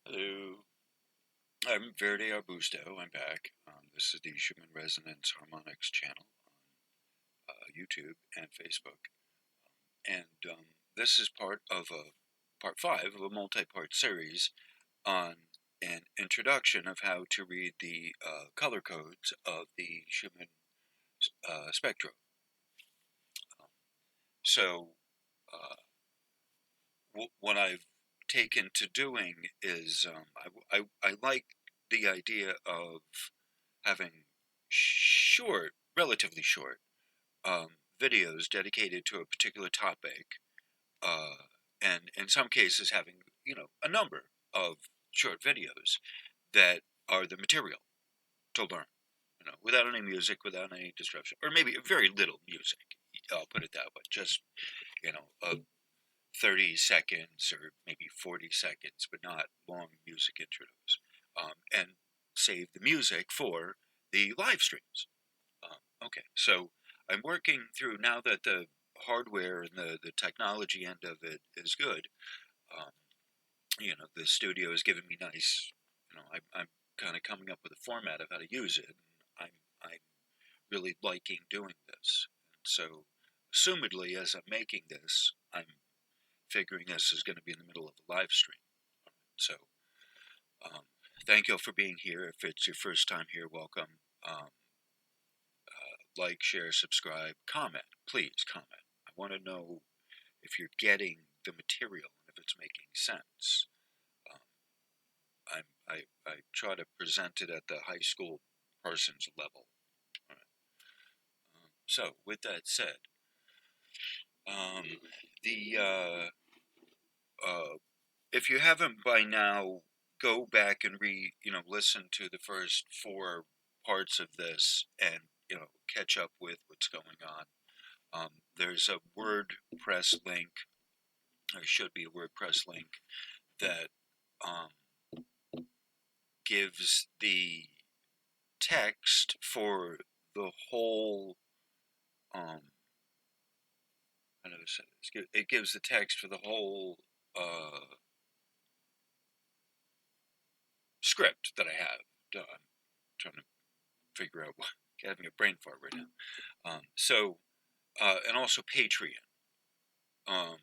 Hello, I'm Verde Arbusto. I'm back. This is the Schumann Resonance Harmonics channel on YouTube and Facebook, and this is part of a part five of a multi-part series on an introduction of how to read the color codes of the Schumann spectrum. Um, so, uh, what I've taken to doing is I like the idea of having short, relatively short, videos dedicated to a particular topic, and in some cases having a number of short videos that are the material to learn, without any music, without any disruption, or maybe very little music. I'll put it that way. Just 30 seconds or maybe 40 seconds, but not long music intros, and save the music for the live streams. Okay, so I'm working through now that the hardware and the technology end of it is good. Um, the studio is giving me nice. I'm kind of coming up with a format of how to use it. And I'm really liking doing this. So, assumedly, as I'm making this, I'm figuring this is going to be in the middle of a live stream. So, um, thank you all for being here. If it's your first time here, welcome. Like, share, subscribe, comment. Please comment. I want to know if you're getting the material and if it's making sense. Um, I try to present it at the high school person's level. Right. So, with that said, um, the if you haven't by now, go back and listen to the first four parts of this and catch up with what's going on. There's a WordPress link, there should be a WordPress link that um, gives the text for the whole. How do I say this? It gives the text for the whole script that I have done. I'm trying to figure out what. Having a brain fart right now. And also Patreon. Um,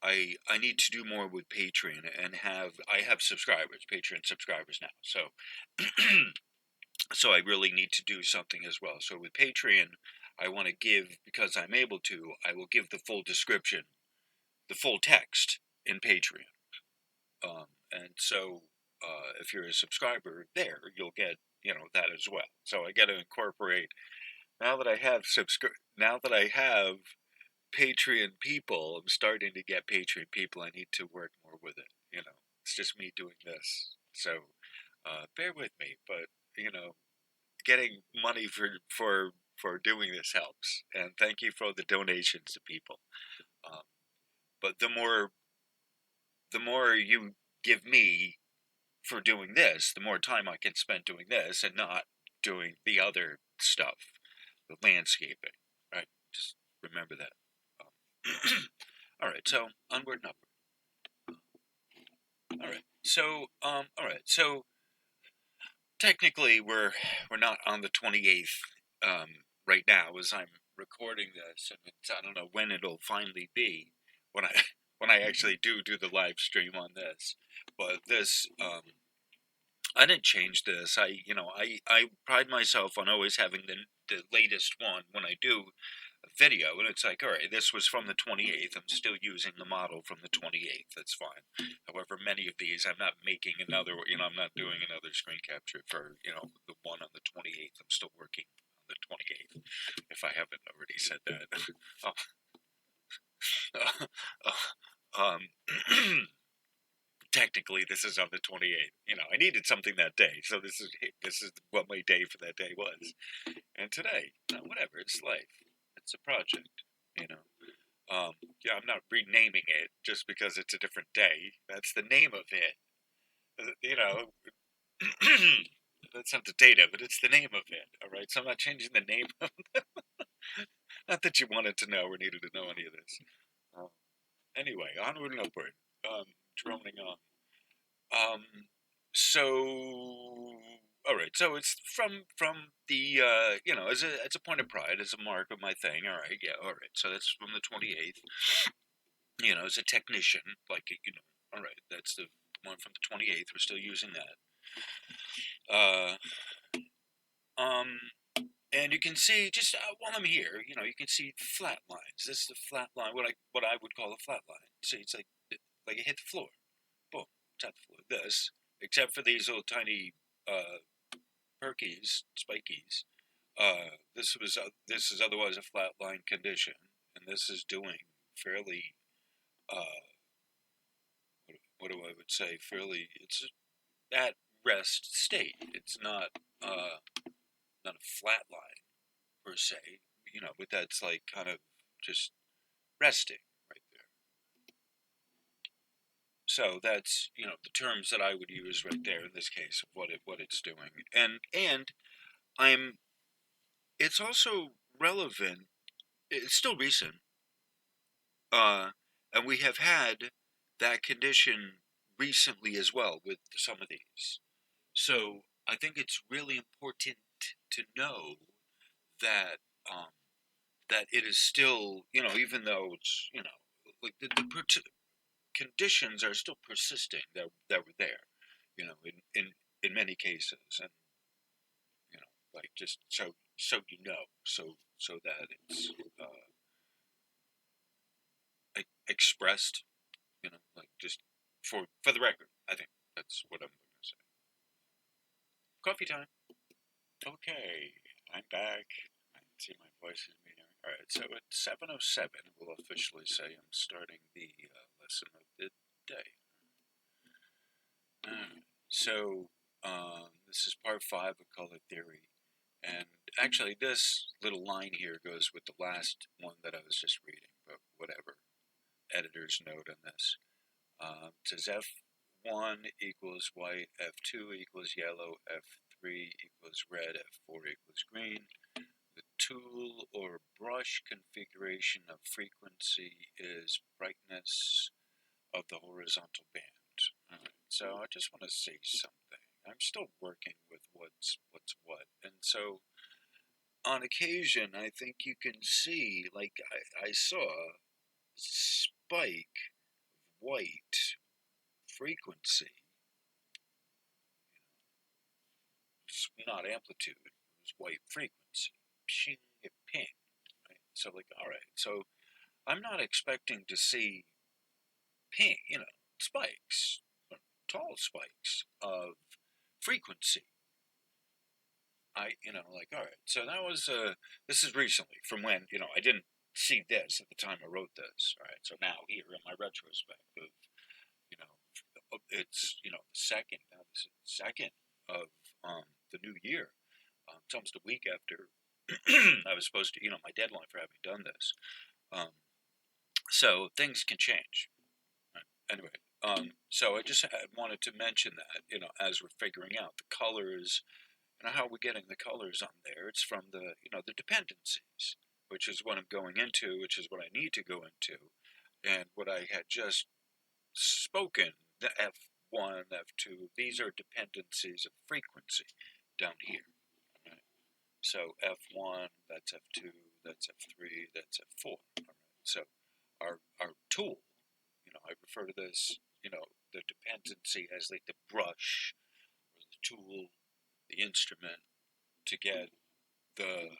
I need to do more with Patreon and I have subscribers, Patreon subscribers now. So so I really need to do something as well. So with Patreon, I want to give, because I'm able to, I will give the full description, the full text in Patreon. And so if you're a subscriber there, you'll get that as well. So I got to incorporate now that I have now that I have Patreon people. I'm starting to get Patreon people. I need to work more with it. It's just me doing this. So bear with me, but getting money for doing this helps. And thank you for the donations to people. Um, but the more you give me for doing this, the more time I can spend doing this and not doing the other stuff, the landscaping. Right? Just remember that. All right. So onward and upward. All right. So technically we're not on the 28th right now as I'm recording this, and I don't know when it'll finally be when I when I actually do the live stream on this. But this I didn't change this. I pride myself on always having the latest one when I do a video, and it's like, all right, this was from the 28th. I'm still using the model from the 28th. That's fine. However, many of these, I'm not making another. I'm not doing another screen capture for the one on the 28th. I'm still working on the 28th. If I haven't already said that. Technically this is on the 28th. I needed something that day, so this is what my day for that day was. And today, whatever, it's life. It's a project, you know. Yeah, I'm not renaming it just because it's a different day. That's the name of it. You know, that's not the data, but it's the name of it. All right, so I'm not changing the name of it. Not that you wanted to know or needed to know any of this. Anyway, onward and upward. Droning on. Um, so all right, so it's from the as a point of pride, as a mark of my thing. All right, yeah, all right. So that's from the 28th. As a technician, all right, that's the one from the 28th. We're still using that. Uh, um, and you can see just while I'm here, you can see flat lines. This is a flat line, what I would call a flat line. See, it's like it hit the floor. Boom, tap the floor. This, except for these little tiny uh, perkies, spikies. This is otherwise a flat line condition, and this is doing fairly. Uh, what do I would say? Fairly. It's at rest state. It's not a flat line per se. But that's like kind of just resting right there. So that's the terms that I would use right there in this case of what it's doing, and I'm. It's also relevant. It's still recent, uh, and we have had that condition recently as well with some of these. So I think it's really important to know that um, that it is still, even though it's, like conditions are still persisting that were there, in many cases, and like just so that it's expressed, like just for the record. I think that's what I'm going to say. Coffee time. Okay, I'm back. I can see my voice is meeting. All right, so at 7:07, we'll officially say I'm starting the lesson of the day. So this is part 5 of color theory, and actually this little line here goes with the last one that I was just reading, but whatever. Editor's note on this. It says F1 equals white, F2 equals yellow, F3 equals red, F4 equals green. The tool or brush configuration of frequency is brightness of the horizontal band. Right, so I just want to say something. I'm still working with what's what, and so on occasion I think you can see, like I saw spike white frequency. It's not amplitude. It was white frequency. Ping, ping. Right? So like, all right. So I'm not expecting to see ping, spikes, tall spikes of frequency. Like, all right. So that was this is recently from when I didn't see this at the time I wrote this. All right. So now here in my retrospective, you know, it's the second. Now this is the second of the new year. It's almost a week after I was supposed to, my deadline for having done this. So things can change. Right? Anyway, so I just wanted to mention that, as we're figuring out the colors, how we're getting the colors on there. It's from the dependencies, which is what I'm going into, which is what I need to go into, and what I had just spoken. The F1, F2, these are dependencies of frequency down here. Right? So F1, that's F2, that's F3, that's F4. All right. So our tool, I refer to this, the dependency as like the brush or the tool, the instrument to get the,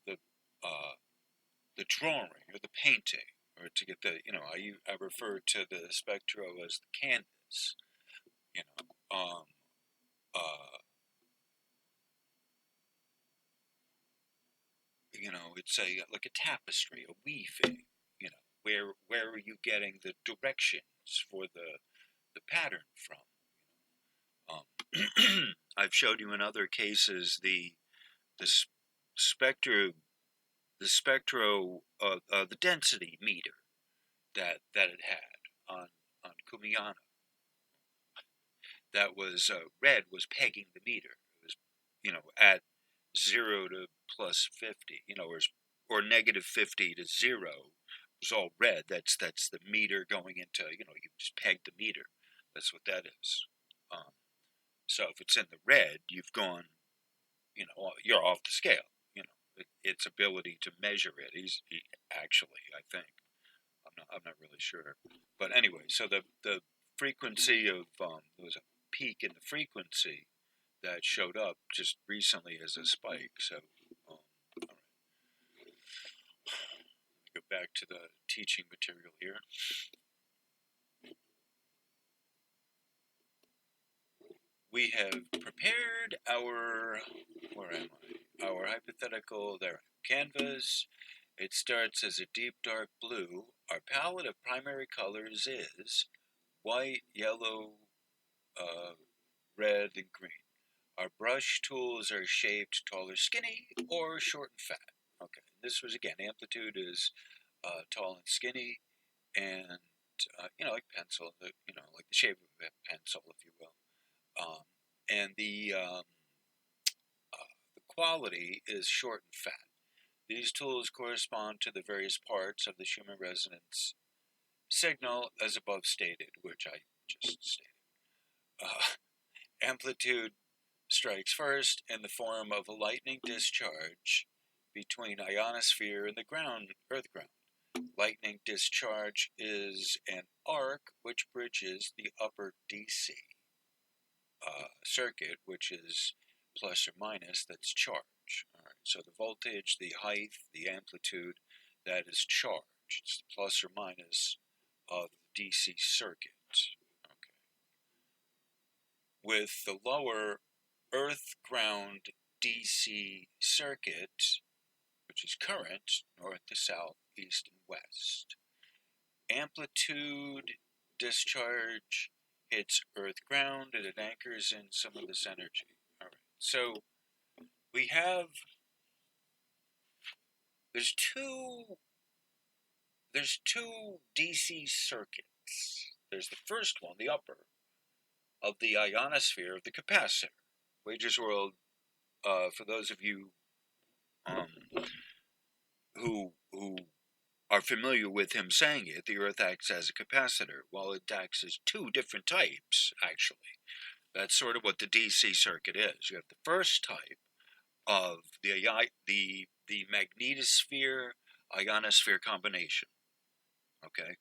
the the drawing or the painting, or to get the, I refer to the spectro as the canvas, you know, um, uh, it's like a tapestry, a weaving, where are you getting the directions for the pattern from? I've showed you in other cases the spectro the density meter that it had on Kumiana. That was red was pegging the meter. It was at 0 to plus 50, or negative 50 to 0. It was all red. That's the meter going into, you just peg the meter. That's what that is. So if it's in the red, you've gone, you're off the scale. Its ability to measure it. Actually, I think I'm not really sure, but anyway. So the frequency of there was a peak in the frequency that showed up just recently as a spike. So all right, go back to the teaching material here. We have prepared our, where am I? Our hypothetical canvas. It starts as a deep dark blue. Our palette of primary colors is white, yellow, red, and green. Our brush tools are shaped tall or skinny or short and fat. Okay, this was again, amplitude is tall and skinny, and like pencil, like the shape of a pencil, if you will. And the quality is short and fat. These tools correspond to the various parts of the Schumann resonance signal as above stated, which I just stated. Amplitude strikes first in the form of a lightning discharge between ionosphere and the earth ground. Lightning discharge is an arc which bridges the upper DC circuit, which is plus or minus, that's charge. All right, so the voltage, the height, the amplitude, that is charge. It's the plus or minus of the DC circuit. Okay. With the lower earth ground DC circuit, which is current, north to south, east and west. Amplitude discharge hits earth ground and it anchors in some of this energy. All right. So we have there's two DC circuits. There's the first one, the upper, of the ionosphere of the capacitor. Wages World, for those of you who are familiar with him saying it, the Earth acts as a capacitor. Well, it acts as two different types, actually. That's sort of what the DC circuit is. You have the first type of the magnetosphere ionosphere combination. Okay,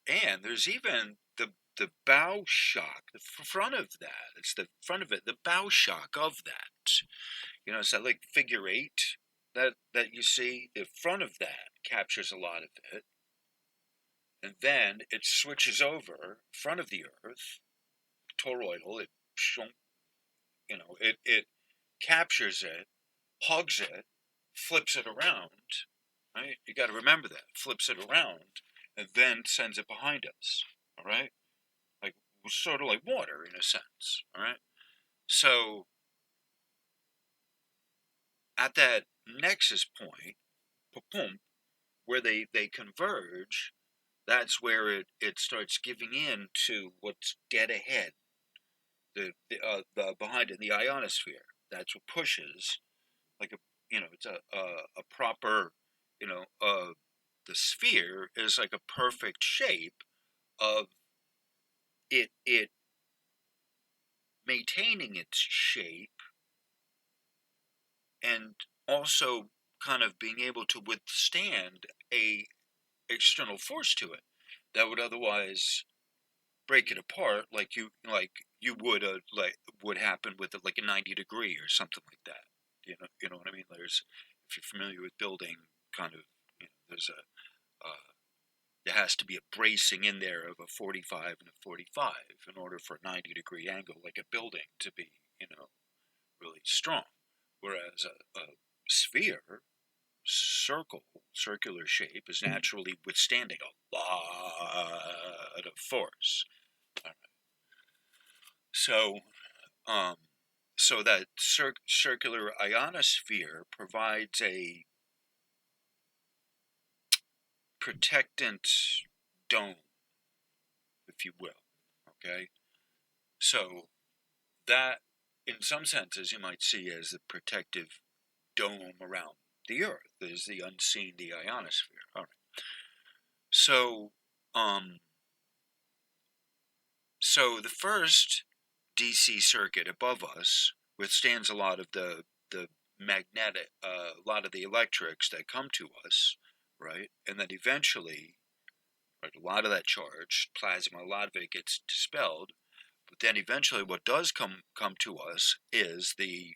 and there's even the bow shock, the front of that. It's the front of it, the bow shock of that. It's that like figure eight that you see. The front of that captures a lot of it, and then it switches over front of the Earth, toroidal. It captures it, hugs it, flips it around. Right? You got to remember that. Flips it around, and then sends it behind us. All right, like sort of like water in a sense. All right, so at that nexus point, boom, where they converge, that's where it starts giving in to what's dead ahead, the behind it, the ionosphere. That's what pushes, like it's a proper, the sphere is like a perfect shape of it maintaining its shape and also kind of being able to withstand a external force to it that would otherwise break it apart, like you would would happen with like a 90-degree or something like that. You know what I mean. There's, if you're familiar with building, kind of, there's there has to be a bracing in there of a 45 and a 45 in order for a 90-degree angle, like a building, to be really strong. Whereas a sphere, circular shape, is naturally withstanding a lot of force. All right. So, so that circular ionosphere provides a protectant dome, if you will. Okay, so that, in some senses, you might see as the protective dome around the Earth, is the unseen, the ionosphere. All right. So, So the first DC circuit above us withstands a lot of the magnetic, a lot of the electrics that come to us, right? And then eventually, right, a lot of that charge, plasma, a lot of it gets dispelled. But then eventually, what does come to us is the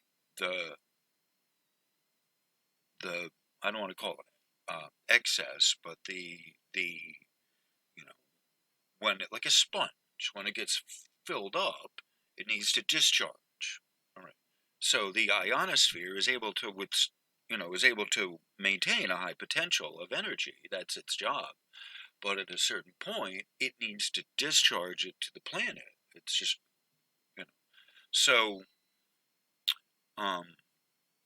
I don't want to call it excess, but the you know when it, like a sponge, when it gets filled up, it needs to discharge. All right. So the ionosphere is able to is able to maintain a high potential of energy. That's its job. But at a certain point, it needs to discharge it to the planet. It's just you know. So um,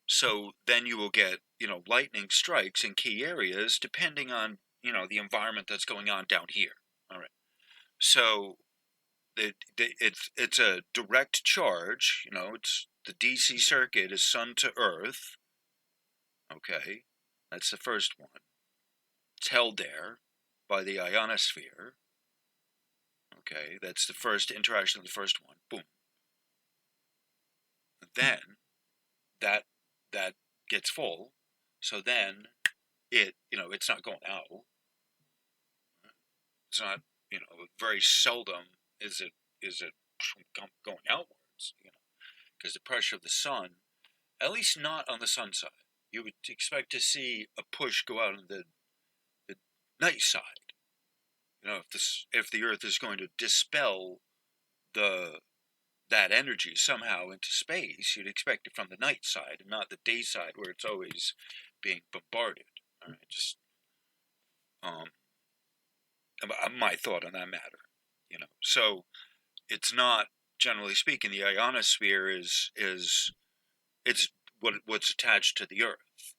so then you will get lightning strikes in key areas depending on the environment that's going on down here. All right. So it's a direct charge. It's the DC circuit is sun to earth. Okay, that's the first one. It's held there by the ionosphere. Okay, that's the first interaction of the first one. Boom. Then that that gets full. So then it's not going out. It's not very seldom is it going outwards. Because the pressure of the sun, at least not on the sun side. You would expect to see a push go out on the night side. If the Earth is going to dispel the that energy somehow into space, you'd expect it from the night side and not the day side where it's always being bombarded. All right, just um, my thought on that matter. So it's not, generally speaking, the ionosphere is it's what's attached to the Earth.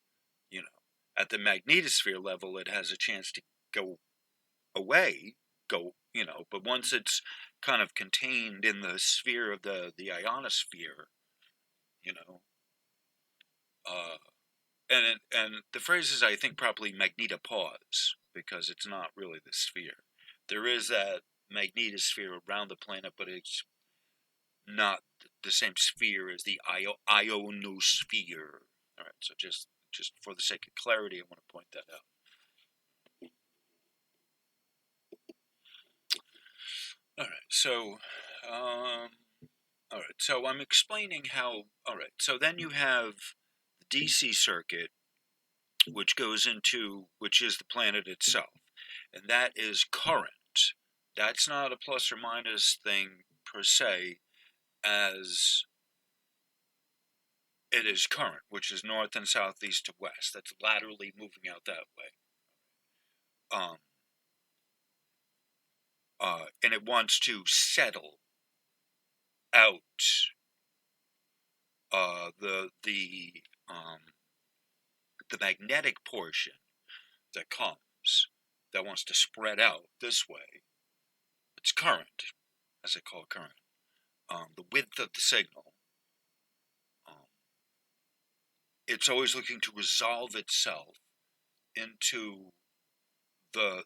You know, at the magnetosphere level, it has a chance to go away, but once it's kind of contained in the sphere of the ionosphere, you know, uh, and the phrase is, I think, probably magnetopause because it's not really the sphere. There is that magnetosphere around the planet, but it's not the same sphere as the ionosphere. All right, so just for the sake of clarity, I want to point that out. All right, so all right, so I'm explaining how. All right, so then you have the DC circuit, which is the planet itself, and that is current. That's not a plus or minus thing per se, as it is current, which is north and south, east to west. That's laterally moving out that way. Um, and it wants to settle out um, the magnetic portion that comes, that wants to spread out this way. It's current, as I call current. The width of the signal. Um, it's always looking to resolve itself into the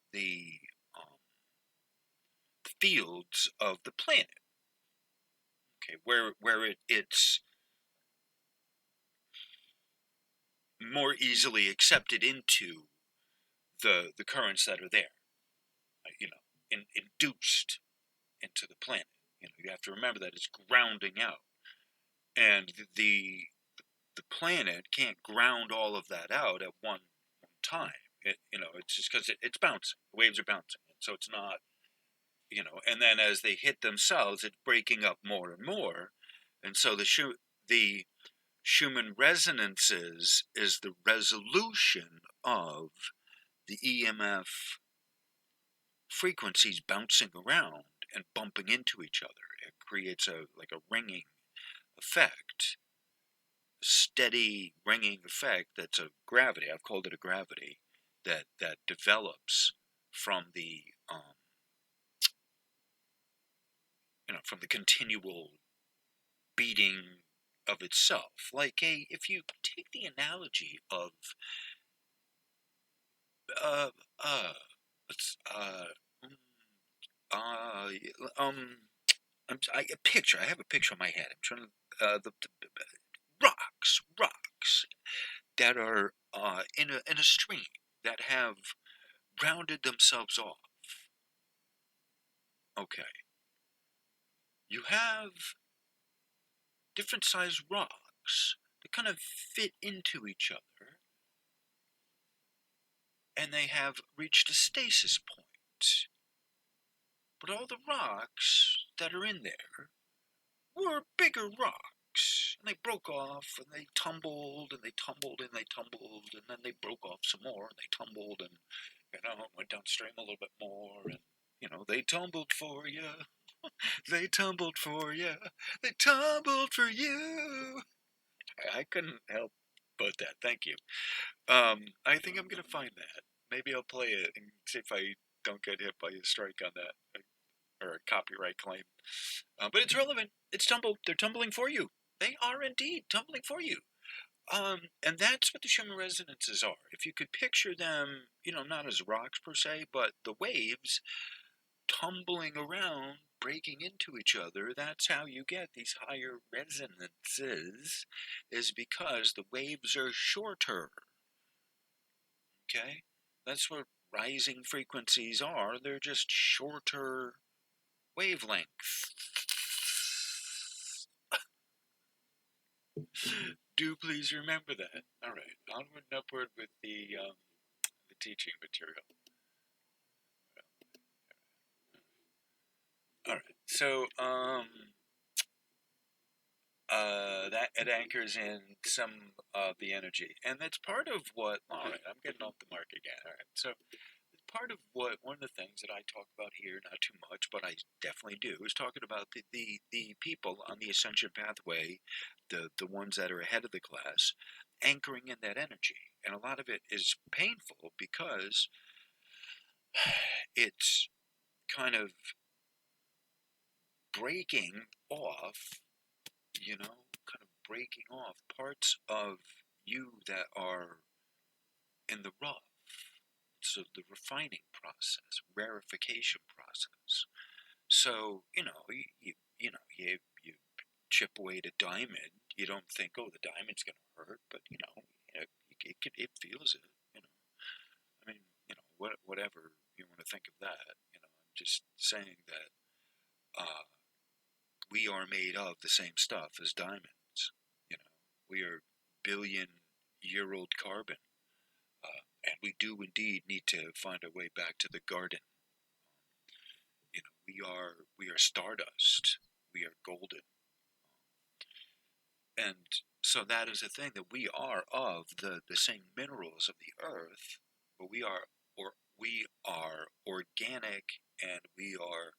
fields of the planet. Okay, where it's more easily accepted into the currents that are there, induced into the planet. You have to remember that it's grounding out, and the planet can't ground all of that out at one time. It's just because it's bouncing. The waves are bouncing, so it's not. And then as they hit themselves, it's breaking up more and more, and so the Schumann resonances is the resolution of the EMF frequencies bouncing around and bumping into each other. It creates a ringing effect, steady ringing effect that's a gravity. I've called it a gravity that develops from from the continual beating of itself. If you take the analogy of uh uh let's uh um a picture. I have a picture in my head. I'm trying to the rocks that are in a stream that have grounded themselves off. Okay, you have different sized rocks that kind of fit into each other, and they have reached a stasis point. But all the rocks that are in there were bigger rocks, and they broke off, and they tumbled, and they tumbled, and they tumbled, and then they broke off some more, and they tumbled, and went downstream a little bit more, and they tumbled for you, they tumbled for you, they tumbled for you. I couldn't help but that. Thank you. I think I'm gonna find that. Maybe I'll play it and see if I don't get hit by a strike on that or a copyright claim. But it's relevant. They're tumbling for you. They are indeed tumbling for you. And that's what the Schumann resonances are. If you could picture them, not as rocks per se, but the waves tumbling around, breaking into each other, that's how you get these higher resonances, is because the waves are shorter. Okay? That's what rising frequencies are. They're just shorter wavelengths. Do please remember that. All right, onward and upward with the teaching material. All right, so that it anchors in some of the energy, and that's part of what. All right, I'm getting off the mark again. All right, so part of one of the things that I talk about here, not too much, but I definitely do, is talking about the people on the ascension pathway, the ones that are ahead of the class, anchoring in that energy, and a lot of it is painful because it's kind of breaking off, kind of breaking off parts of you that are in the rough. So the refining process, rarefication process. So you chip away at a diamond. You don't think, oh, the diamond's going to hurt, but it feels it. I mean, whatever you want to think of that. I'm just saying that we are made of the same stuff as diamonds. We are billion-year-old carbon, and we do indeed need to find our way back to the garden. We are stardust. We are golden. And so that is the thing, that we are of the same minerals of the earth, but we are organic, and we are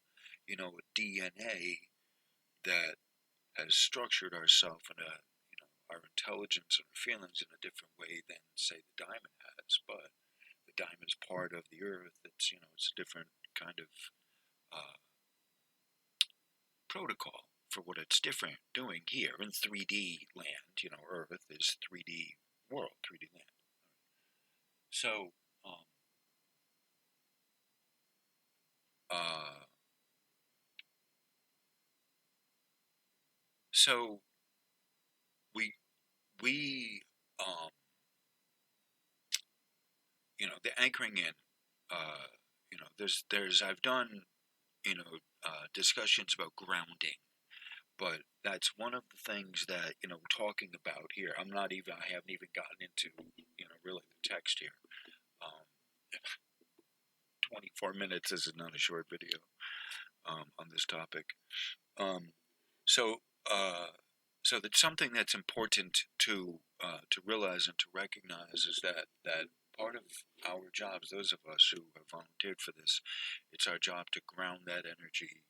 a DNA that has structured ourselves in our intelligence and our feelings in a different way than, say, the diamond has. But the diamond's part of the earth. It's a different kind of protocol for what it's different doing here in 3D land. Earth is 3D world, 3D land. So, so we the anchoring in, there's I've done discussions about grounding, but that's one of the things that talking about here. I haven't even gotten into really the text here. 24 minutes is not a short video on this topic. So that's something that's important to realize and to recognize, is that part of our jobs, those of us who have volunteered for this, it's our job to ground that energy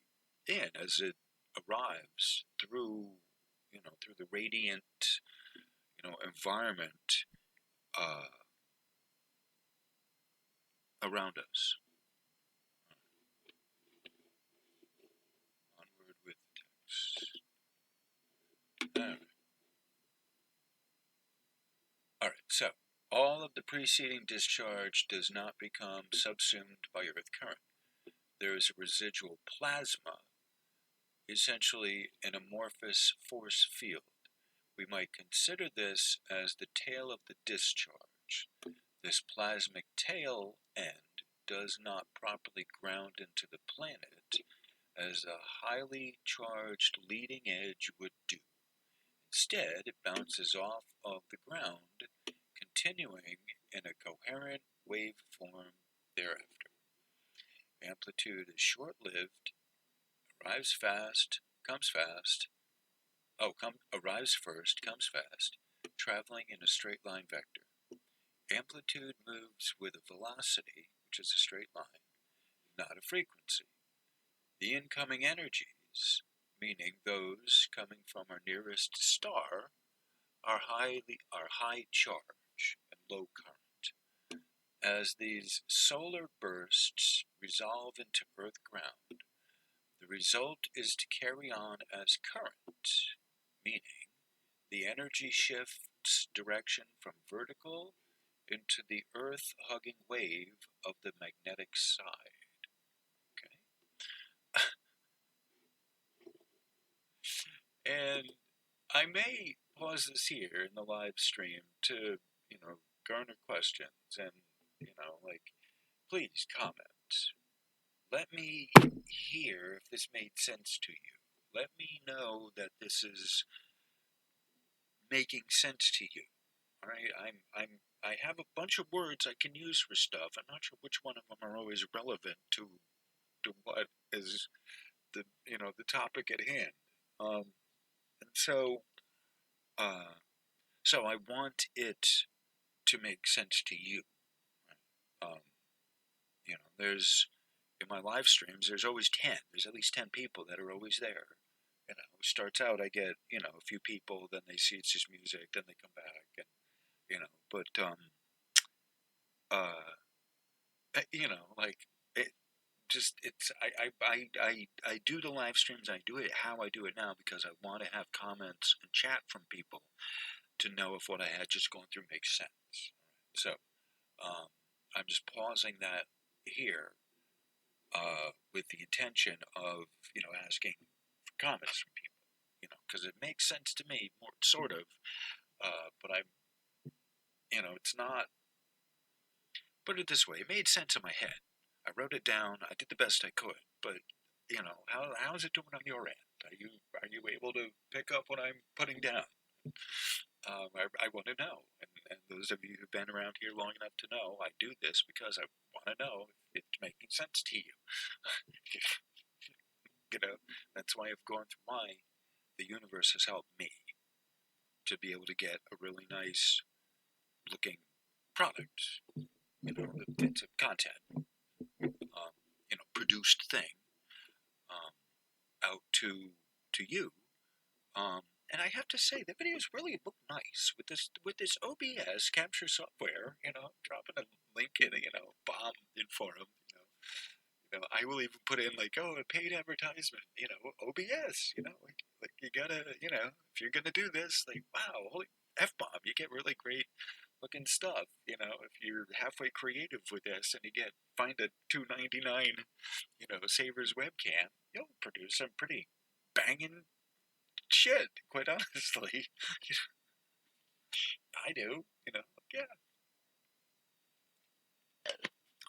in as it arrives through the radiant environment around us. Onward with the text. All right, so all of the preceding discharge does not become subsumed by earth current. There is a residual plasma essentially an amorphous force field. We might consider this as the tail of the discharge. This plasmic tail end does not properly ground into the planet as a highly charged leading edge would do. Instead, it bounces off of the ground, continuing in a coherent wave form thereafter. Amplitude is short-lived, arrives fast, comes fast, arrives first, comes fast, traveling in a straight line vector. Amplitude moves with a velocity, which is a straight line, not a frequency. The incoming energies, meaning those coming from our nearest star, are high charge and low current. As these solar bursts resolve into Earth ground, the result is to carry on as current, meaning the energy shifts direction from vertical into the Earth-hugging wave of the magnetic side. Okay? And I may pause this here in the live stream to, garner questions and, please comment. Let me hear if this made sense to you. Let me know that this is making sense to you. All right, I have a bunch of words I can use for stuff. I'm not sure which one of them are always relevant to what is the topic at hand. And so I want it to make sense to you. There's in my live streams, there's always 10. There's at least 10 people that are always there. It starts out, I get, a few people, then they see it's just music, then they come back, and, but, like, it just, it's, I do the live streams, I do it how I do it now, because I want to have comments and chat from people to know if what I had just gone through makes sense. So, I'm just pausing that here, with the intention of, asking for comments from people, because it makes sense to me, more sort of, but it's not, put it this way, it made sense in my head. I wrote it down, I did the best I could, but, how is it doing on your end? Are you able to pick up what I'm putting down? I want to know, and those of you who've been around here long enough to know, I do this because I want to know if it's making sense to you. That's why I've gone through the universe has helped me to be able to get a really nice looking product, it's a content, produced thing, out to you. And I have to say, the videos really look nice with this OBS capture software. Dropping a link in, bomb in for them. I will even put in like, a paid advertisement. OBS. Like you gotta, if you're gonna do this, like, wow, holy F-bomb, you get really great looking stuff. If you're halfway creative with this and you find a $2.99, Savers webcam, you'll produce some pretty banging shit, quite honestly. I do, yeah.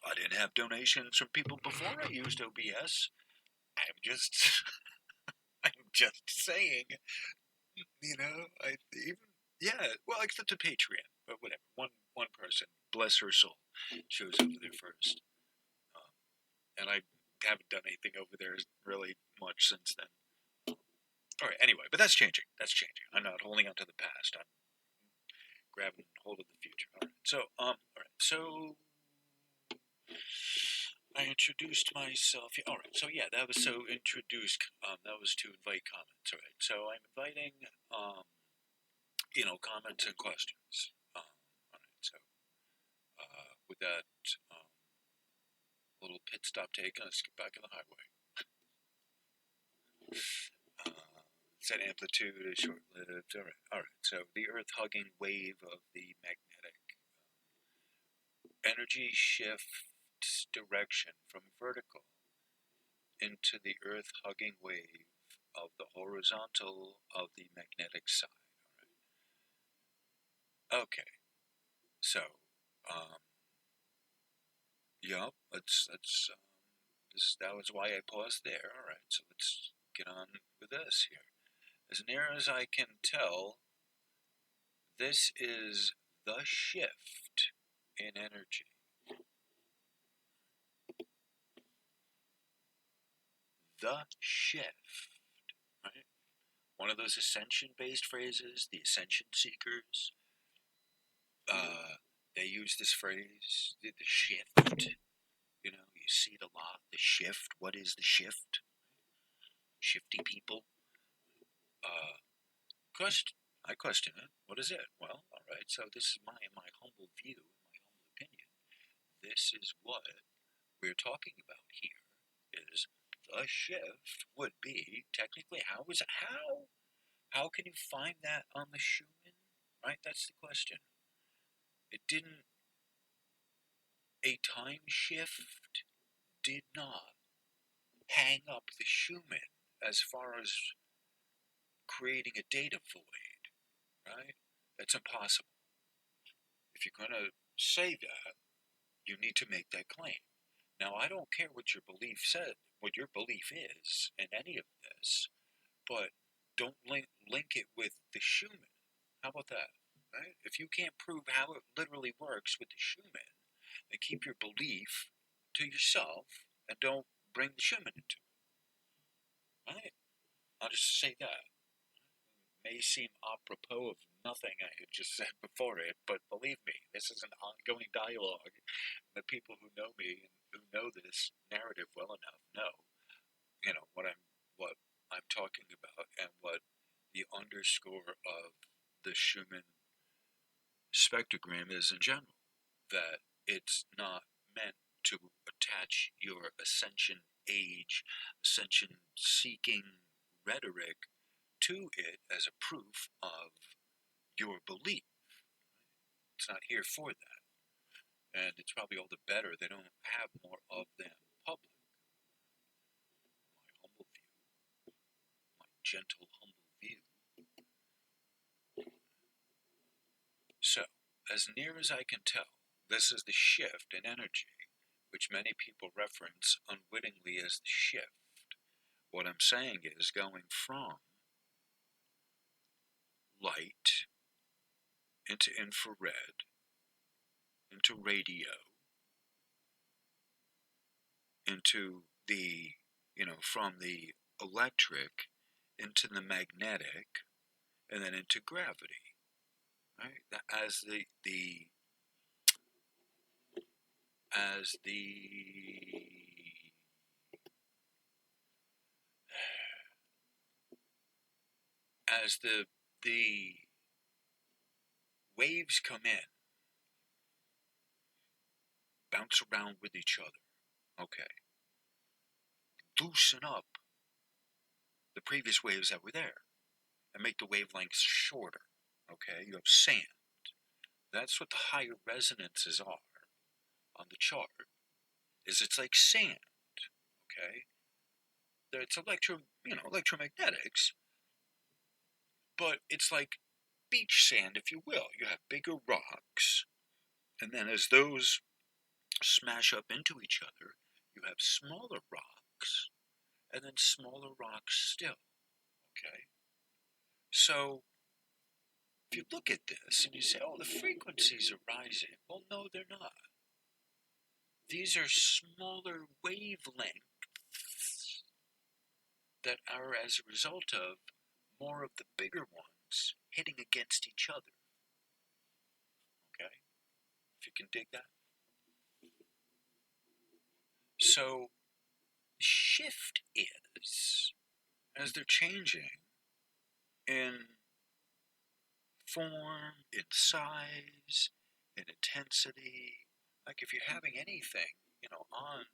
I didn't have donations from people before I used OBS. I'm just, I'm just saying, I even, yeah, well, except to Patreon, but whatever. One person, bless her soul, shows over there first, and I haven't done anything over there really much since then. All right, anyway, but that's changing. That's changing. I'm not holding on to the past. I'm grabbing hold of the future. All right. So I introduced myself. All right. So yeah, that was introduced. That was to invite comments. All right. So I'm inviting, comments and questions. All right. So with that little pit stop taken, let's get back on the highway. Said amplitude is short-lived. All right. So the Earth-hugging wave of the magnetic energy shifts direction from vertical into the Earth-hugging wave of the horizontal of the magnetic side. Okay, so yeah, that was why I paused there. All right, so let's get on with this here. As near as I can tell, this is the shift in energy. The shift, right? One of those ascension-based phrases, the ascension seekers, they use this phrase, the shift. You know, you see it a lot. The shift. What is the shift? Shifty people. I question it. What is it? Well, all right. So this is my humble view, my humble opinion. This is what we're talking about here. Is the shift would be technically how can you find that on the Schumann? Right. That's the question. It didn't. A time shift did not hang up the Schumann as far as creating a data void, right? That's impossible. If you're going to say that, you need to make that claim. Now, I don't care what your belief said, what your belief is in any of this, but don't link it with the Schumann. How about that? Right? If you can't prove how it literally works with the Schumann, then keep your belief to yourself and don't bring the Schumann into it. Right? I'll just say that. May seem apropos of nothing I had just said before it, but believe me, this is an ongoing dialogue. The people who know me and who know this narrative well enough know, what I'm talking about and what the underscore of the Schumann spectrogram is in general. That it's not meant to attach your ascension age, ascension seeking rhetoric to it as a proof of your belief. It's not here for that. And it's probably all the better they don't have more of them public. My humble view, my gentle, humble view. So, as near as I can tell, this is the shift in energy, which many people reference unwittingly as the shift. What I'm saying is going from light into infrared, into radio, into the, from the electric into the magnetic, and then into gravity, right? As as the as the waves come in, bounce around with each other, okay, loosen up the previous waves that were there and make the wavelengths shorter, okay? You have sand. That's what the higher resonances are on the chart. It's like sand, okay? It's electromagnetics, but it's like beach sand, if you will. You have bigger rocks, and then as those smash up into each other, you have smaller rocks, and then smaller rocks still, okay? So, if you look at this and you say, oh, the frequencies are rising, well, no, they're not. These are smaller wavelengths that are as a result of more of the bigger ones hitting against each other. Okay? If you can dig that. So, the shift is, as they're changing in form, in size, in intensity, like if you're having anything, on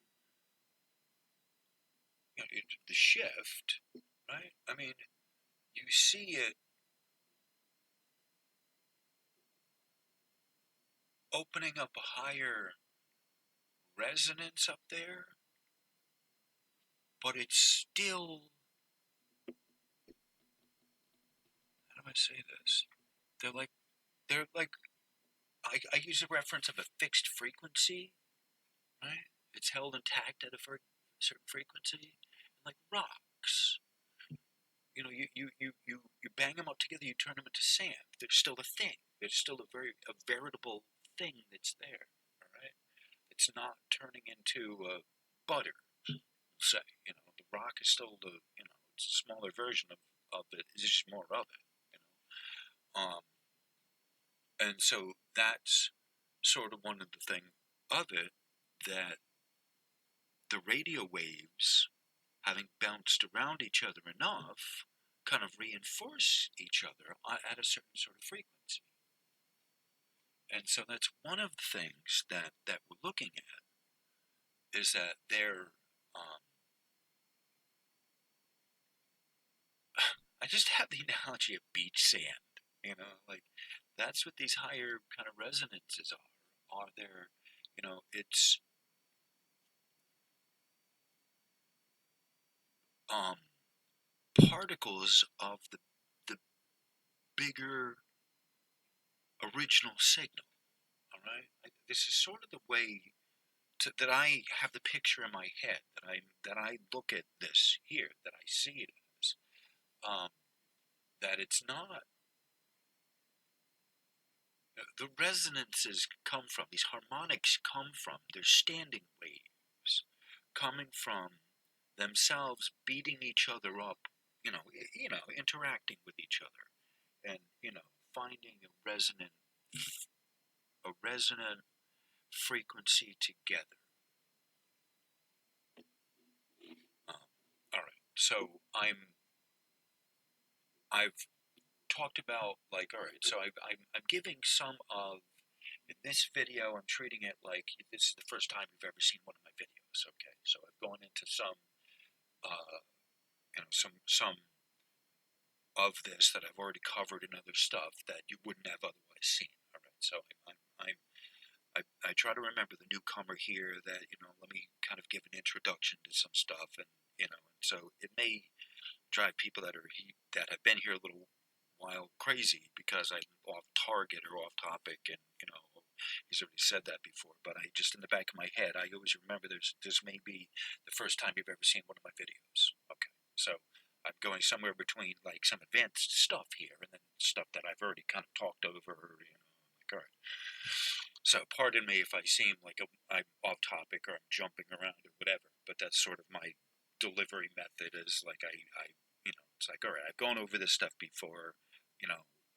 the shift, right? I mean, you see it opening up a higher resonance up there, but it's still I say this? They're like I use a reference of a fixed frequency, right? It's held intact at a certain frequency, like rocks. You bang them up together, you turn them into sand. They're still a thing. They're still a veritable thing that's there. All right, it's not turning into butter. Say, the rock is still it's a smaller version of it. It's just more of it. And so that's sort of one of the thing of it, that the radio waves, having bounced around each other enough, kind of reinforce each other at a certain sort of frequency. And so that's one of the things that we're looking at, is that I just have the analogy of beach sand, like that's what these higher kind of resonances are there, it's particles of the bigger original signal. All right, this is sort of the way that I have the picture in my head, that I look at this here, that I see it as, that it's not the resonances come from, these harmonics come from, they're standing waves coming from themselves, beating each other up, interacting with each other, and finding a resonant frequency together. All right, so I've talked about, like, all right, so I'm giving some of, in this video, I'm treating it like this is the first time you've ever seen one of my videos. Okay, so I've gone into some some of this that I've already covered in other stuff that you wouldn't have otherwise seen. All right, so I try to remember the newcomer here, that let me kind of give an introduction to some stuff, and and so it may drive people that have been here a little while crazy, because I'm off target or off topic, and he's already said that before. But I just, in the back of my head, I always remember this may be the first time you've ever seen one of my videos. Okay, so I'm going somewhere between like some advanced stuff here, and then stuff that I've already kind of talked over. Like, all right. So pardon me if I seem like I'm off topic, or I'm jumping around or whatever. But that's sort of my delivery method. Is like it's like, all right, I've gone over this stuff before, and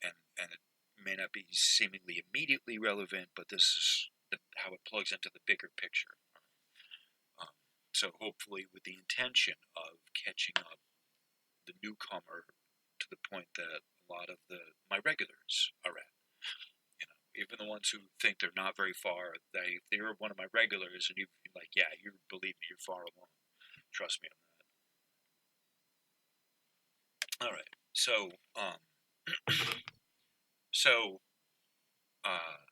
it may not be seemingly immediately relevant, but this is how it plugs into the bigger picture. So hopefully, with the intention of catching up the newcomer to the point that a lot of my regulars are at. Even the ones who think they're not very far, they're one of my regulars, and you're like, yeah, you believe me, you're far along. Trust me on that. All right, so so uh,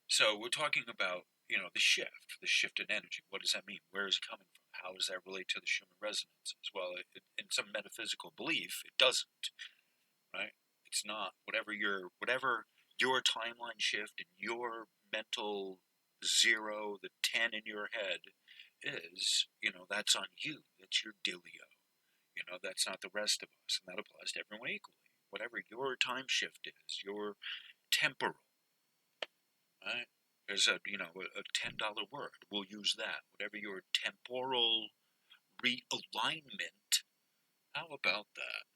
so we're talking about the shift in energy. What does that mean? Where is it coming from? How does that relate to the Schumann resonances? Well, in some metaphysical belief, it doesn't. Right? It's not whatever your timeline shift and your mental zero, the 10 in your head is. That's on you. That's your dealio. That's not the rest of us, and that applies to everyone equally. Whatever your time shift is, your temporal. Right? There's a $10 word. We'll use that. Whatever your temporal realignment. How about that?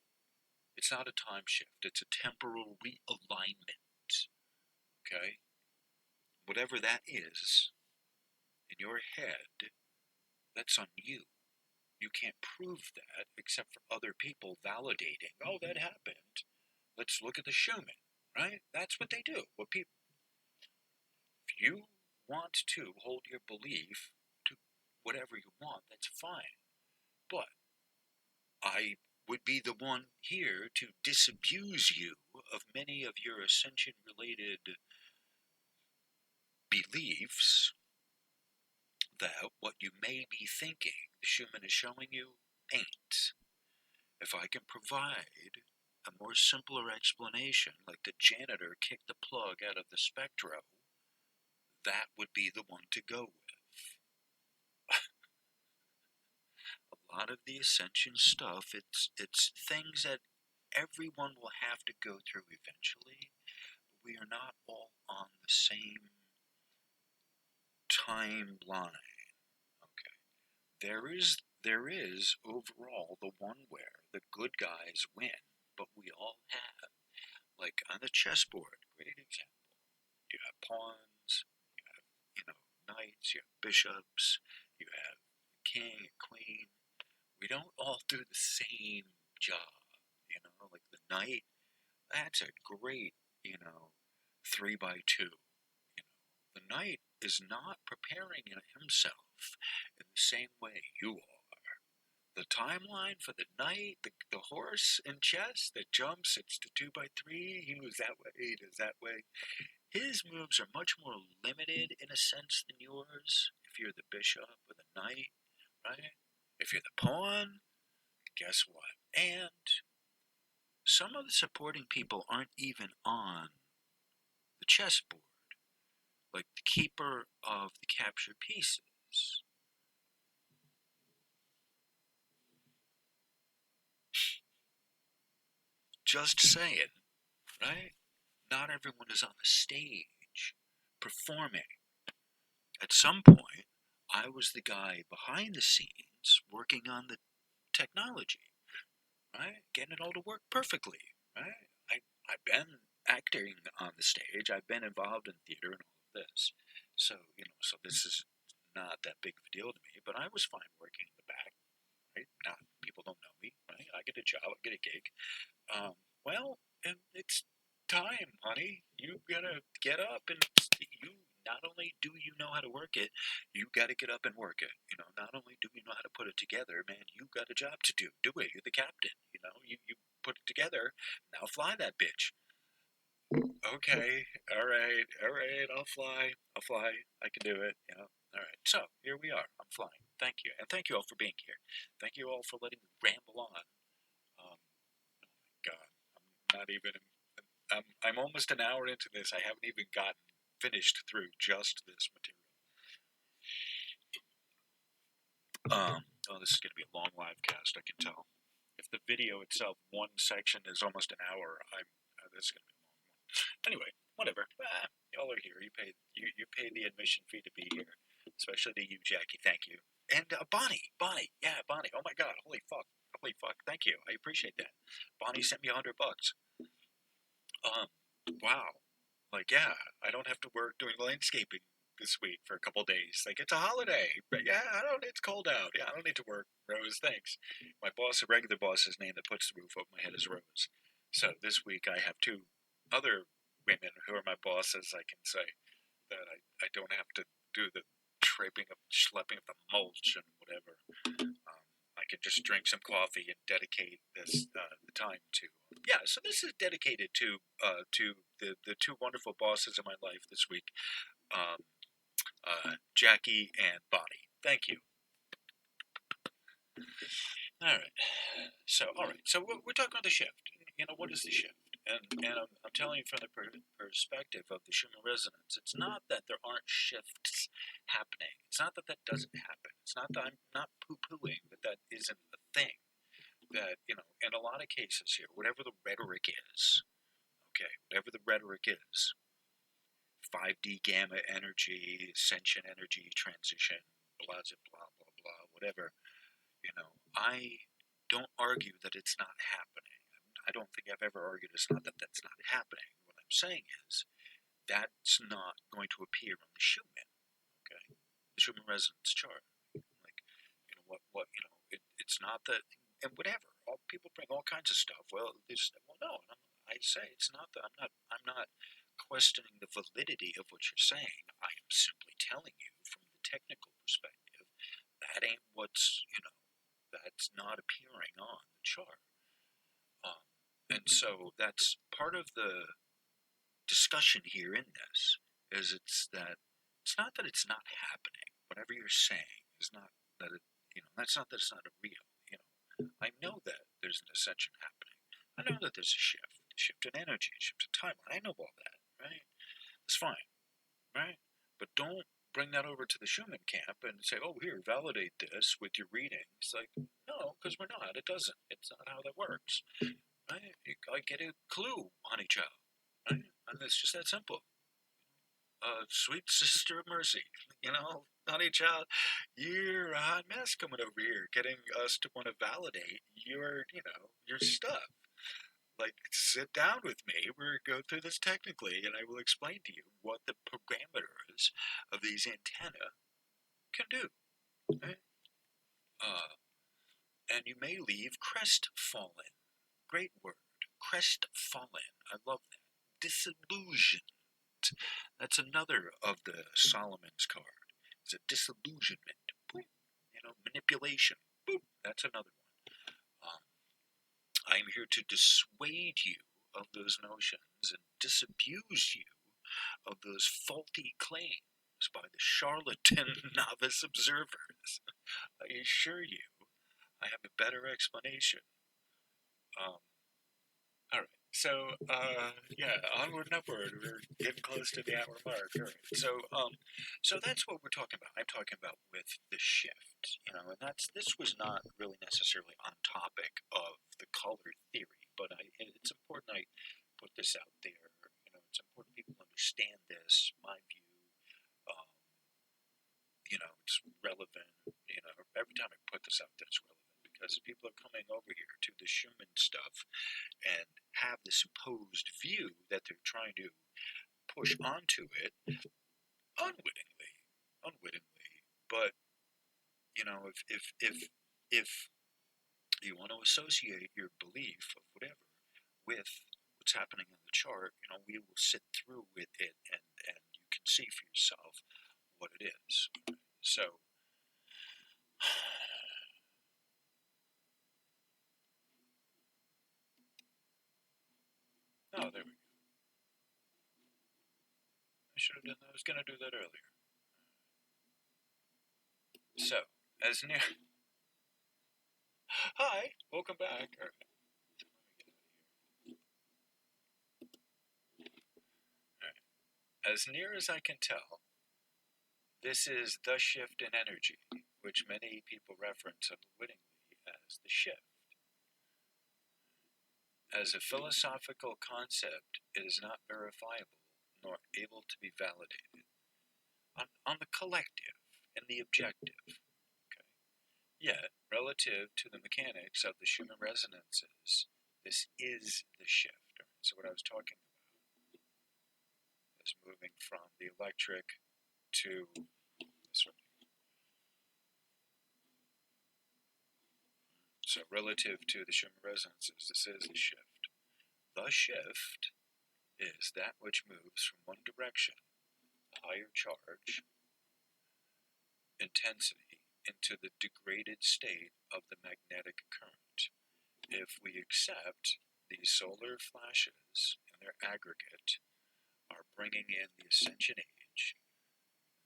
It's not a time shift. It's a temporal realignment. Okay? Whatever that is in your head, that's on you. You can't prove that except for other people validating. Oh, that happened. Let's look at the Schumann. Right? That's what they do. If you want to hold your belief to whatever you want, that's fine. But I would be the one here to disabuse you of many of your ascension-related beliefs, that what you may be thinking, the Schumann is showing you, ain't. If I can provide a more simpler explanation, like the janitor kicked the plug out of the spectro, that would be the one to go with. A lot of the ascension stuff, it's things that everyone will have to go through eventually. We are not all on the same timeline. Okay. There is overall the one where the good guys win, but we all have, like on the chessboard, great example. You have pawns, you have, knights, you have bishops, you have king and queen. We don't all do the same job, like the knight, that's a great, 3x2. The knight is not preparing himself in the same way you are. The timeline for the knight, the horse in chess that jumps, it's the 2x3, he moves that way, he does that way. His moves are much more limited in a sense than yours. If you're the bishop or the knight, right? If you're the pawn, guess what? And some of the supporting people aren't even on the chessboard, like the keeper of the captured pieces. Just saying, right? Not everyone is on the stage performing. At some point, I was the guy behind the scenes working on the technology, right? Getting it all to work perfectly, right? I've been acting on the stage. I've been involved in theater and all of this. So, so this is not that big of a deal to me, but I was fine working in the back, right? Not, people don't know me, right? I get a job, I get a gig. Well, and it's time, honey. You gotta get up and you, not only do you know how to work it, you gotta get up and work it. Not only do you know how to put it together, man, you got a job to do. Do it. You're the captain. You put it together. Now fly that bitch. Okay, all right, I'll fly. I can do it. All right. So here we are. I'm flying. Thank you, and thank you all for being here. Thank you all for letting me ramble on. Um, God, I'm not even. I'm almost an hour into this. I haven't even gotten finished through just this material. Oh, this is going to be a long live cast. I can tell. If the video itself, one section is almost an hour, this is going to be a long one. Anyway, whatever. Y'all are here. You pay the admission fee to be here, especially to you, Jackie. Thank you. And Bonnie, yeah, Bonnie. Oh my God, holy fuck. Thank you. I appreciate that. Bonnie sent me $100. Wow. Like, yeah, I don't have to work doing landscaping this week for a couple days. Like, it's a holiday. But yeah, it's cold out. Yeah, I don't need to work. Rose, thanks. My boss, a regular boss's name that puts the roof over my head is Rose. So this week I have two other women who are my bosses, I can say, that I don't have to do the schlepping of the mulch and whatever. I could just drink some coffee and dedicate this the time to. Yeah, so this is dedicated to the two wonderful bosses in my life this week, um, Jackie and Bonnie. Thank you. All right. So we're talking about the shift. What is the shift? And I'm telling you from the perspective of the Schumann resonance, it's not that there aren't shifts happening. It's not that that doesn't happen. It's not that I'm not poo-pooing that isn't a thing. That, in a lot of cases here, whatever the rhetoric is, okay, whatever the rhetoric is, 5D gamma energy, ascension energy, transition, blah, blah, blah, blah, whatever, I don't argue that it's not happening. I don't think I've ever argued it's not that that's not happening. What I'm saying is that's not going to appear on the Schumann, okay? The Schumann resonance chart. Like, it's not that, and whatever. All people bring all kinds of stuff. Well, no. I say it's not that. I'm not questioning the validity of what you're saying. I am simply telling you from the technical perspective that ain't that's not appearing on the chart. And so that's part of the discussion here in this it's not that it's not happening. Whatever you're saying is not that that's not that it's not a real. I know that there's an ascension happening. I know that there's a shift in energy, a shift in timeline. I know all that, right? It's fine, right? But don't bring that over to the Schumann camp and say, oh, here, validate this with your reading. It's like, no, because we're not. It doesn't. It's not how that works, right? You gotta get a clue on each other, right? And it's just that simple. Sweet sister of mercy, honey child, you're a hot mess coming over here, getting us to want to validate your stuff. Like, sit down with me. We're going to go through this technically, and I will explain to you what the parameters of these antennae can do. Right? And you may leave crestfallen. Great word. Crestfallen. I love that. Disillusioned. That's another of the Solomon's card. It's a disillusionment. Boom. Manipulation. Boom. That's another one. I'm here to dissuade you of those notions and disabuse you of those faulty claims by the charlatan novice observers. I assure you, I have a better explanation. All right. So, onward and upward. We're getting close to the hour mark. All right. So that's what we're talking about. I'm talking about with the shift, and this was not really necessarily on topic of the color theory, but it's important I put this out there. It's important people understand this. My view, it's relevant. Every time I put this out there, it's relevant because people are coming over here to the Schumann stuff and have this imposed view that they're trying to push onto it unwittingly. But if you want to associate your belief of whatever with what's happening in the chart, we will sit through with it and you can see for yourself what it is. So. Oh, there we go. I should have done that. I was going to do that earlier. So, as near... Hi! Welcome back. All right. As near as I can tell, this is the shift in energy, which many people reference unwittingly as the shift. As a philosophical concept, it is not verifiable nor able to be validated on the collective and the objective. Okay? Yet, relative to the mechanics of the Schumann resonances, this is the shift. Right? So what I was talking about is moving from the electric to this one. So relative to the Schumann resonances, this is the shift. The shift is that which moves from one direction, the higher charge, intensity, into the degraded state of the magnetic current. If we accept these solar flashes in their aggregate are bringing in the ascension age,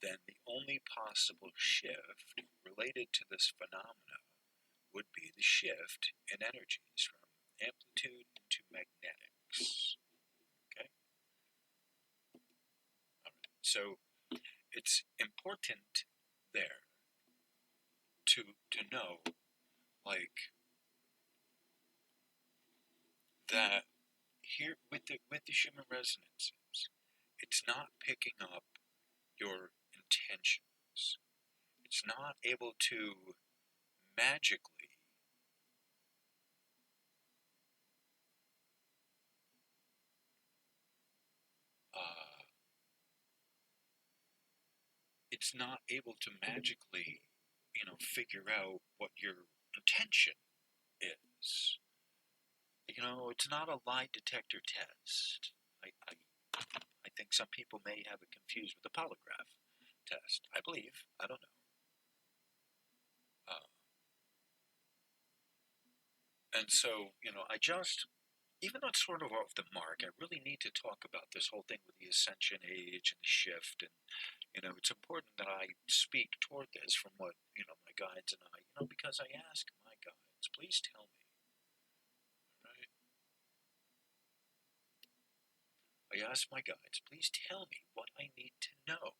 then the only possible shift related to this phenomena would be the shift in energies from amplitude to magnetics. Okay? All right. So it's important there to know, like, that here with the Schumann resonances, it's not picking up your intentions. It's not able to magically it's not able to magically, figure out what your intention is. It's not a lie detector test. I think some people may have it confused with a polygraph test. I believe. I don't know. And so, even though it's sort of off the mark, I really need to talk about this whole thing with the ascension age and the shift. And, it's important that I speak toward this from what, my guides and I, because I ask my guides, please tell me, I ask my guides, please tell me what I need to know.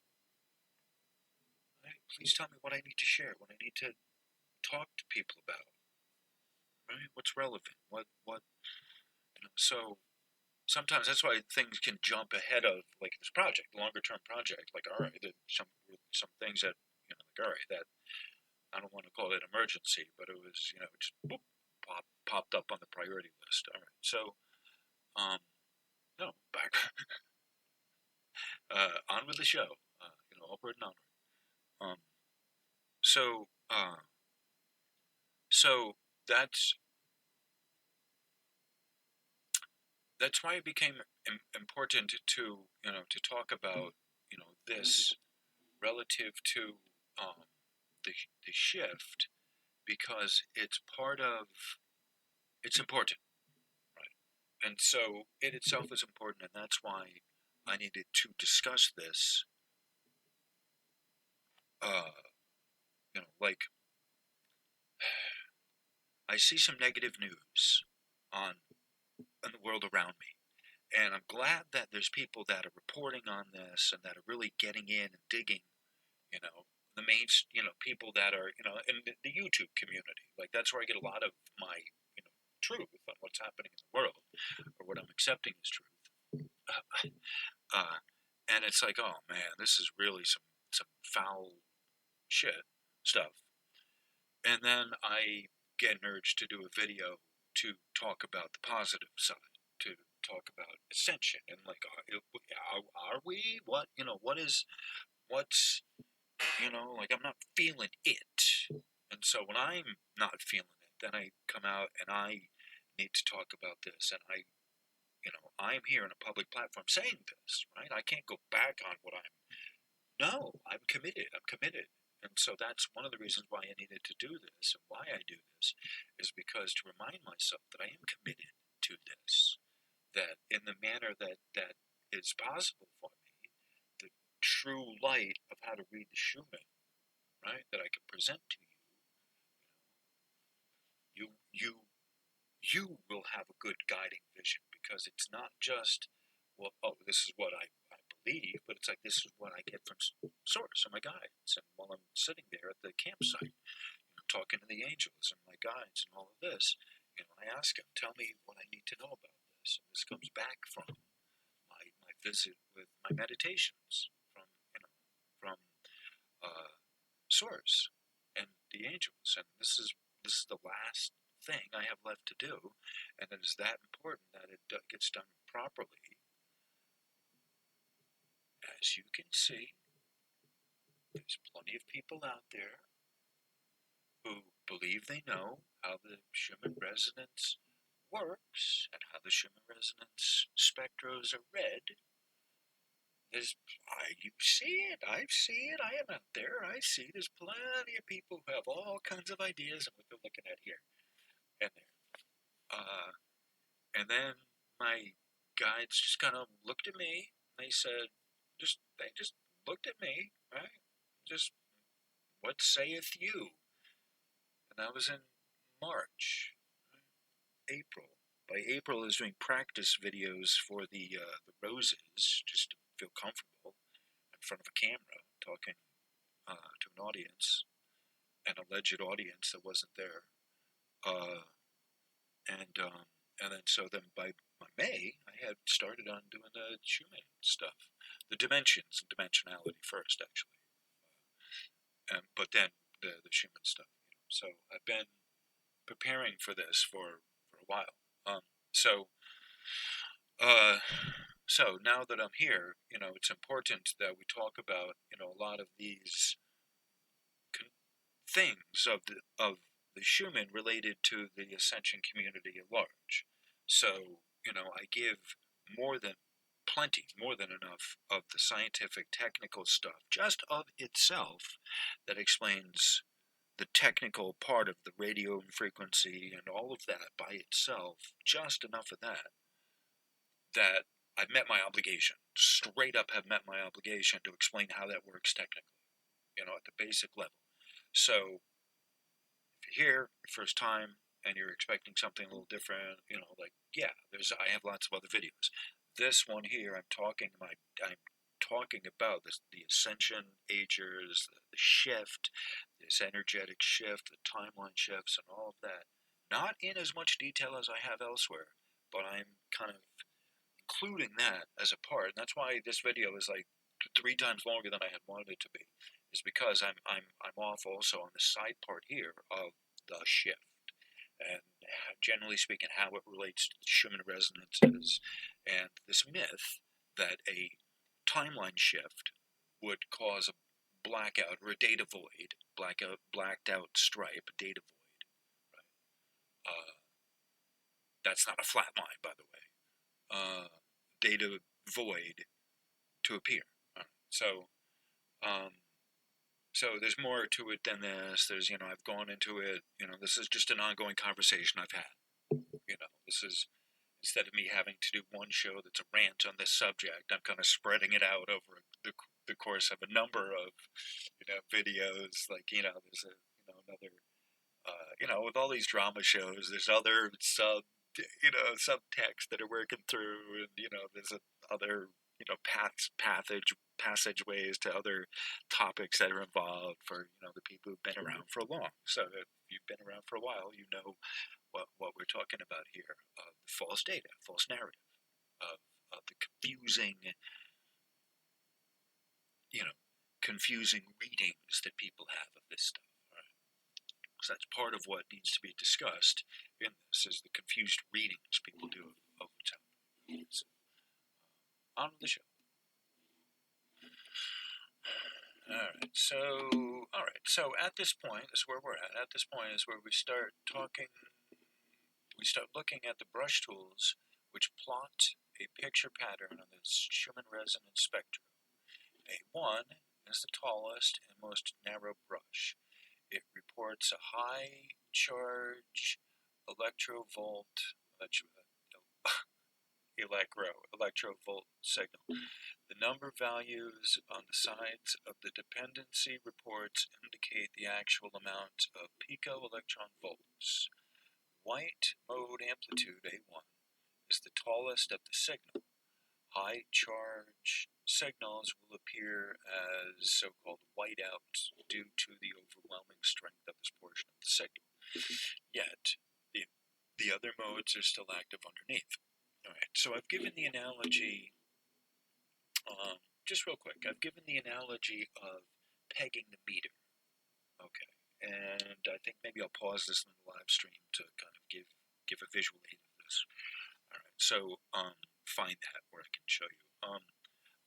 Right? Please tell me what I need to share, what I need to talk to people about. Right? What's relevant? So sometimes that's why things can jump ahead of like this project, longer term project. Like, all right, some things that like, all right, that I don't want to call it emergency, but it was just boop, popped up on the priority list. All right, so no, back on with the show. Upward and onward. Um, so so that's that's why it became important to talk about this relative to um, the shift, because it's important, right? And so it itself is important, and that's why I needed to discuss this. Uh, like I see some negative news on in the world around me, and I'm glad that there's people that are reporting on this and that are really getting in and digging. You know, the main people that are in the YouTube community. Like that's where I get a lot of my truth on what's happening in the world, or what I'm accepting as truth. Uh, and it's like, oh man, this is really some foul shit stuff. And then I get an urge to do a video to talk about the positive side, to talk about ascension, and like, are we? What's like I'm not feeling it. And so when I'm not feeling it, then I come out and I need to talk about this. And I'm here in a public platform saying this, right? I can't go back on what no, I'm committed. I'm committed. And so that's one of the reasons why I needed to do this, and why I do this is because to remind myself that I am committed to this, that in the manner that is possible for me, the true light of how to read the Schumann, right, that I can present to you, you will have a good guiding vision, because it's not just, well, oh, this is what I believe, but it's like, this is what I get from source and my guides. And while I'm sitting there at the campsite, talking to the angels and my guides and all of this, I ask them, tell me what I need to know about this. And this comes back from my visit with my meditations from source and the angels. And this is the last thing I have left to do, and it is that important that it gets done properly. As you can see, there's plenty of people out there who believe they know how the Schumann resonance works and how the Schumann resonance spectros are read. You see it, I see it, I am out there, I see there's plenty of people who have all kinds of ideas of what they're looking at here and there. And then my guides just kind of looked at me and they said, they just looked at me, right? Just, what saith you? And that was in March, April. By April, I was doing practice videos for the roses, just to feel comfortable in front of a camera, talking to an audience, an alleged audience that wasn't there. And then by May, I had started on doing the Schumann stuff, the dimensions and dimensionality first, actually, but then the Schumann stuff. So I've been preparing for this for a while. So now that I'm here, it's important that we talk about a lot of these things of the Schumann related to the ascension community at large. So I give more than enough of the scientific technical stuff just of itself that explains the technical part of the radio frequency and all of that by itself, just enough of that I've met my obligation, straight up have met my obligation to explain how that works technically, at the basic level. So if you're here first time and you're expecting something a little different, I have lots of other videos. this one here, I'm talking about the ascension agers, the shift, this energetic shift, the timeline shifts, and all of that. Not in as much detail as I have elsewhere, but I'm kind of including that as a part. And that's why this video is like 3 times longer than I had wanted it to be. Is because I'm off also on the side part here of the shift, and generally speaking, how it relates to the Schumann resonances, and this myth that a timeline shift would cause a blackout or a data void, blacked out stripe, data void. Right? That's not a flat line, by the way. Data void to appear. Right? So there's more to it than this. There's, I've gone into it. This is just an ongoing conversation I've had. This is, instead of me having to do one show that's a rant on this subject, I'm kind of spreading it out over the course of a number of, videos. Like, there's another, with all these drama shows, there's other subtext that are working through, and, there's other, passageways to other topics that are involved for, the people who've been around for long. So if you've been around for a while, you know what we're talking about here. False data, false narrative, of the confusing readings that people have of this stuff. Right? So that's part of what needs to be discussed in this, is the confused readings people do of what's happening. So, on with the show. All right. So at this point, this is where we're at. At this point is where we start looking at the brush tools which plot a picture pattern on the Schumann Resonance Spectrum. A1 is the tallest and most narrow brush. It reports a high charge electrovolt signal. The number values on the sides of the dependency reports indicate the actual amount of pico-electron volts. White mode amplitude A1 is the tallest of the signal. High charge signals will appear as so-called whiteouts due to the overwhelming strength of this portion of the signal. Yet, the other modes are still active underneath. All right, so I've given the analogy, just real quick, I've given the analogy of pegging the meter. Okay, and I think maybe I'll pause this in the live stream to kind of give a visual aid of this. All right, so find that where I can show you.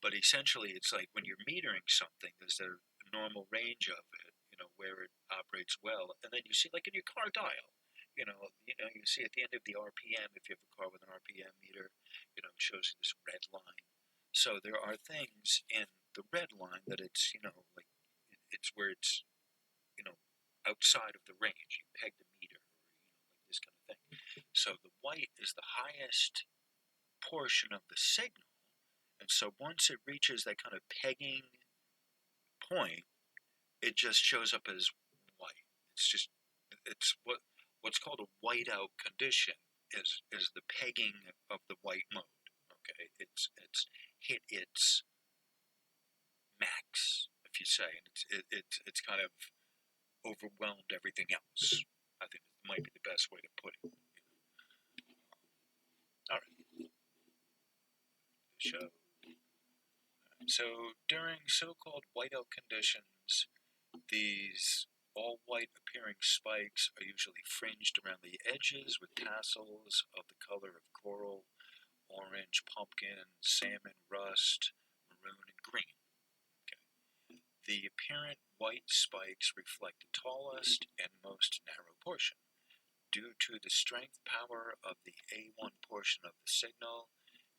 But essentially, it's like when you're metering something, there's a normal range of it, where it operates well, and then you see, like in your car dial, you see at the end of the RPM, if you have a car with an RPM meter, it shows you this red line. So there are things in the red line that it's, like it's where it's, outside of the range. You peg the meter, or like this kind of thing. So the white is the highest portion of the signal, and so once it reaches that kind of pegging point, it just shows up as white. It's what's called a whiteout condition is the pegging of the white mode. Okay, it's hit its max, if you say, and it's kind of overwhelmed everything else. I think it might be the best way to put it. All right, show. So during so-called whiteout conditions, these all white appearing spikes are usually fringed around the edges with tassels of the color of coral, orange, pumpkin, salmon, rust, maroon, and green. Okay. The apparent white spikes reflect the tallest and most narrow portion. Due to the strength power of the A1 portion of the signal,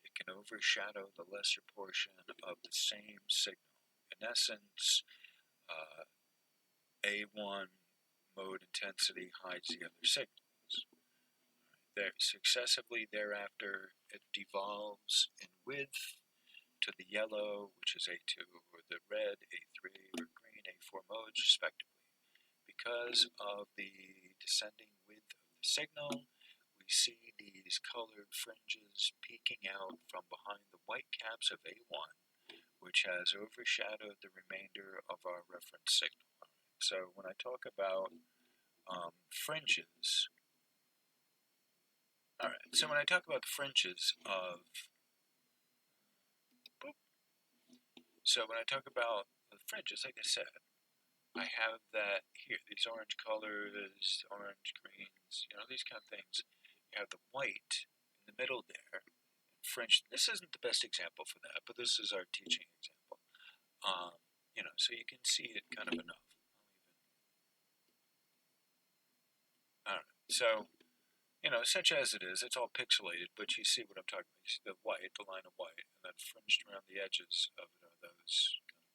it can overshadow the lesser portion of the same signal. In essence, A1 mode intensity hides the other signals. Successively thereafter, it devolves in width to the yellow, which is A2, or the red, A3, or green, A4 modes, respectively. Because of the descending width of the signal, we see these colored fringes peeking out from behind the white caps of A1, which has overshadowed the remainder of our reference signal. So when I talk about fringes, alright, so when I talk about the fringes of, so when I talk about the fringes, like I said, I have that here, these orange colors, orange, greens, these kind of things. You have the white in the middle there. Fringe, this isn't the best example for that, but this is our teaching example. So you can see it kind of enough. Alright, so, such as it is, it's all pixelated, but you see what I'm talking about. You see the white, the line of white, and then fringed around the edges of it are those kind of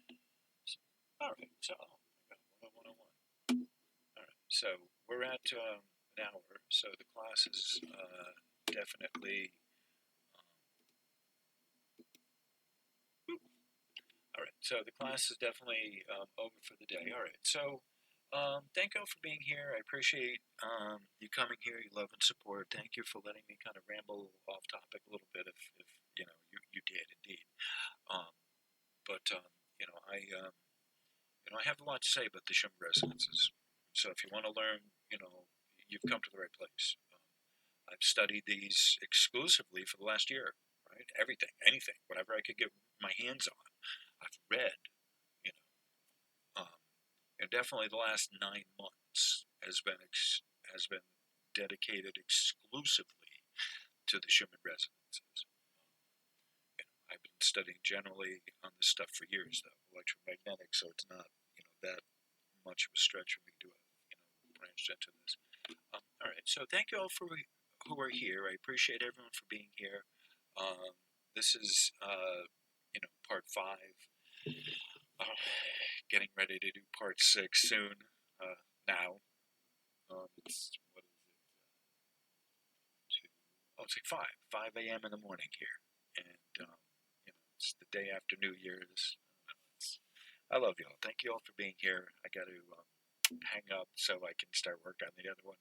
colors. Alright, so, I got 101. Alright, so we're at an hour, so the class is definitely Alright, so the class is definitely over for the day. Alright, so thank you all for being here. I appreciate you coming here, your love and support. Thank you for letting me kind of ramble off topic a little bit if you did indeed. I have a lot to say about the Schumann resonances. So if you want to learn, you've come to the right place. I've studied these exclusively for the last year, right? Everything, anything, whatever I could get my hands on. I've read, and definitely the last 9 months has been dedicated exclusively to the Schumann resonances. I've been studying generally on this stuff for years, though, electromagnetics, so it's not that much of a stretch for me to have branched into this. All right, so thank you all for who are here. I appreciate everyone for being here. This is part 5. Getting ready to do part 6 soon. Now, it's what is it? It's like 5 a.m. in the morning here, and it's the day after New Year's. I love y'all. Thank you all for being here. I got to hang up so I can start work on the other one.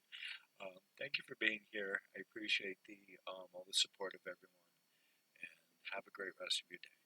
Thank you for being here. I appreciate all the support of everyone, and have a great rest of your day.